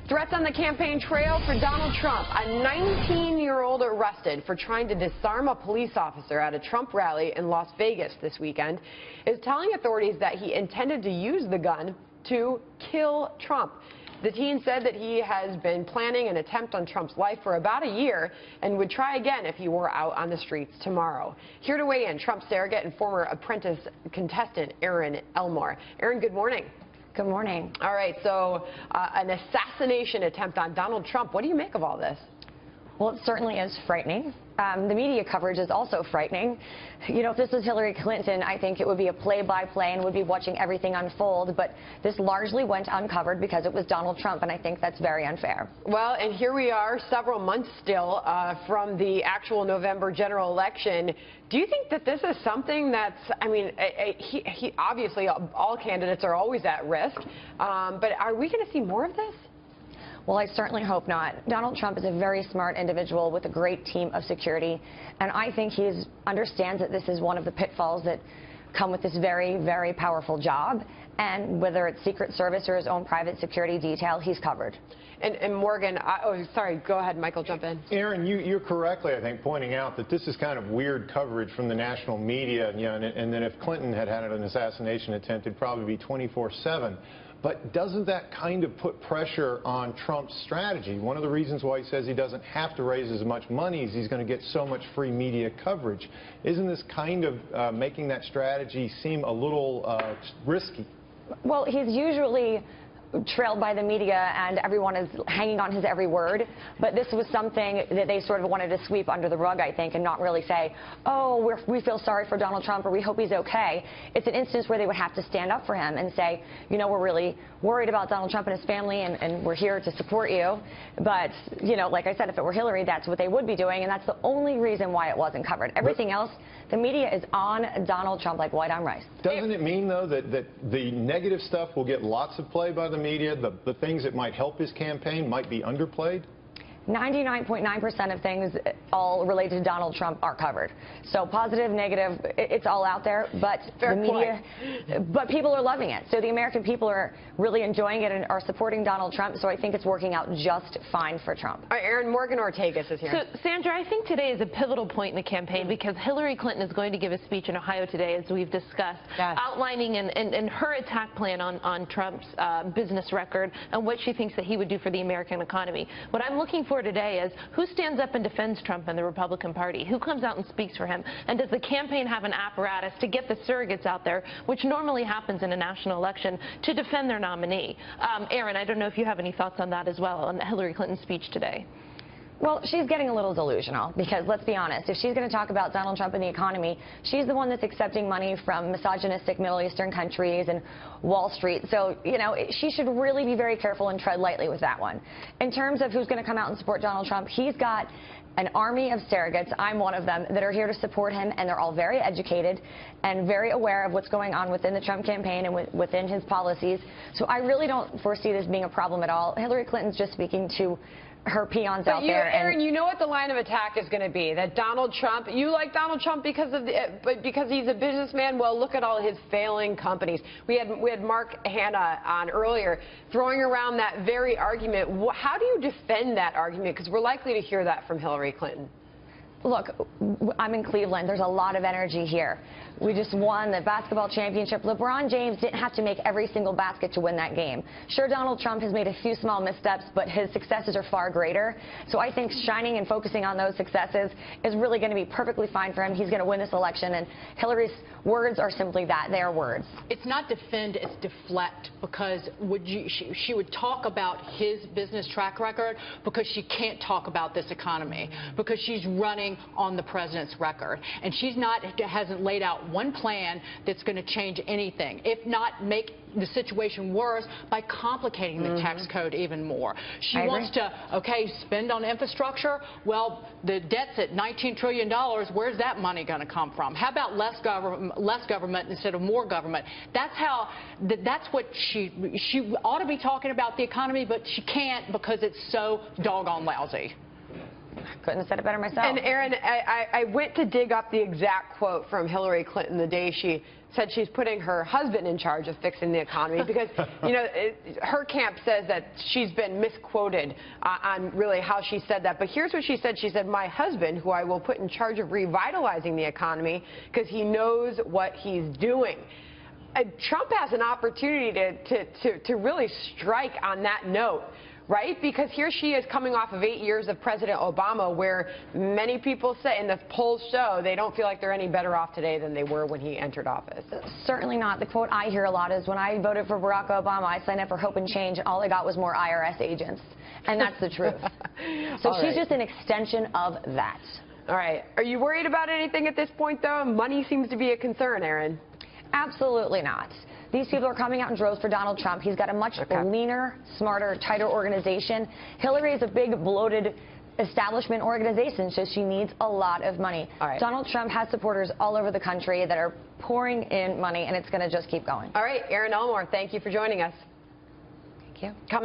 Threats on the campaign trail for Donald Trump. A 19-year-old arrested for trying to disarm a police officer at a Trump rally in Las Vegas this weekend is telling authorities that he intended to use the gun to kill Trump. The teen said that he has been planning an attempt on Trump's life for about a year and would try again if he were out on the streets tomorrow. Here to weigh in, Trump surrogate and former Apprentice contestant Erin Elmore. Erin, good morning. Good morning. All right, so an assassination attempt on Donald Trump. What do you make of all this? Well, it certainly is frightening. The media coverage is also frightening. You know, if this was Hillary Clinton, I think it would be a play-by-play and would be watching everything unfold. But this largely went uncovered because it was Donald Trump, and I think that's very unfair. Well, and here we are several months still from the actual November general election. Do you think that this is something that's, I mean, he obviously all candidates are always at risk, but are we going to see more of this? Well, I certainly hope not. Donald Trump is a very smart individual with a great team of security, and I think he understands that this is one of the pitfalls that come with this very, very powerful job, and whether it's Secret Service or his own private security detail, he's covered. And Morgan, oh, sorry, go ahead, Michael, jump in. Erin, you're correctly, I think, pointing out that this is kind of weird coverage from the national media, you know, and then if Clinton had an assassination attempt, it'd probably be 24/7. But doesn't that kind of put pressure on Trump's strategy? One of the reasons why he says he doesn't have to raise as much money is he's going to get so much free media coverage. Isn't this kind of making that strategy seem a little risky? Well, he's usually trailed by the media and everyone is hanging on his every word, but this was something that they sort of wanted to sweep under the rug, I think, and not really say, oh, we feel sorry for Donald Trump or we hope he's okay. It's an instance where they would have to stand up for him and say, you know, we're really worried about Donald Trump and his family, and we're here to support you. But, you know, like I said, if it were Hillary, that's what they would be doing, and that's the only reason why it wasn't covered. Everything else, the media is on Donald Trump like white on rice. Doesn't it mean, though, that the negative stuff will get lots of play by the media? The things that might help his campaign might be underplayed? 99.9% of things all related to Donald Trump are covered. So positive, negative, it's all out there, but Fair the media, but people are loving it. So the American people are really enjoying it and are supporting Donald Trump, so I think it's working out just fine for Trump. All right, Erin, Morgan Ortegas is here. So, Sandra, I think today is a pivotal point in the campaign because Hillary Clinton is going to give a speech in Ohio today, as we've discussed, outlining and her attack plan on Trump's business record and what she thinks that he would do for the American economy. What I'm looking for today is who stands up and defends Trump and the Republican Party? Who comes out and speaks for him? And does the campaign have an apparatus to get the surrogates out there, which normally happens in a national election, to defend their nominee? Erin, I don't know if you have any thoughts on that as well, on Hillary Clinton's speech today. Well, she's getting a little delusional because, let's be honest, if she's going to talk about Donald Trump and the economy, she's the one that's accepting money from misogynistic Middle Eastern countries and Wall Street. So, you know, she should really be very careful and tread lightly with that one. In terms of who's going to come out and support Donald Trump, he's got an army of surrogates, I'm one of them, that are here to support him, and they're all very educated and very aware of what's going on within the Trump campaign and within his policies. So I really don't foresee this being a problem at all. Hillary Clinton's just speaking to her peons out there. Erin, you know what the line of attack is going to be, that Donald Trump, you like Donald Trump because he's a businessman. Well, look at all his failing companies. We had Mark Hanna on earlier throwing around that very argument. How do you defend that argument? Because we're likely to hear that from Hillary Clinton. Look, I'm in Cleveland. There's a lot of energy here. We just won the basketball championship. LeBron James didn't have to make every single basket to win that game. Sure, Donald Trump has made a few small missteps, but his successes are far greater. So I think shining and focusing on those successes is really going to be perfectly fine for him. He's going to win this election, and Hillary's words are simply that. They are words. It's not defend, it's deflect, because she would talk about his business track record because she can't talk about this economy, because she's running on the president's record, and hasn't laid out one plan that's going to change anything, if not make the situation worse by complicating the tax code even more. She wants to, okay, spend on infrastructure. Well, the debt's at $19 trillion. Where's that money going to come from? How about less government instead of more government? That's what she ought to be talking about, the economy, but she can't because it's so doggone lousy. Couldn't have said it better myself. And Erin, I went to dig up the exact quote from Hillary Clinton the day she said she's putting her husband in charge of fixing the economy because, you know, her camp says that she's been misquoted on really how she said that. But here's what she said. She said, my husband, who I will put in charge of revitalizing the economy because he knows what he's doing. Trump has an opportunity to really strike on that note, right? Because here she is coming off of 8 years of President Obama, where many people say, and the polls show, they don't feel like they're any better off today than they were when he entered office. Certainly not. The quote I hear a lot is, when I voted for Barack Obama, I signed up for Hope and Change, and all I got was more IRS agents. And that's the truth. So she's just an extension of that. All right. Are you worried about anything at this point, though? Money seems to be a concern, Erin. Absolutely not. These people are coming out in droves for Donald Trump. He's got a much leaner, smarter, tighter organization. Hillary is a big, bloated establishment organization, so she needs a lot of money. Donald Trump has supporters all over the country that are pouring in money, and it's going to just keep going. All right, Erin Elmore, thank you for joining us. Thank you. Coming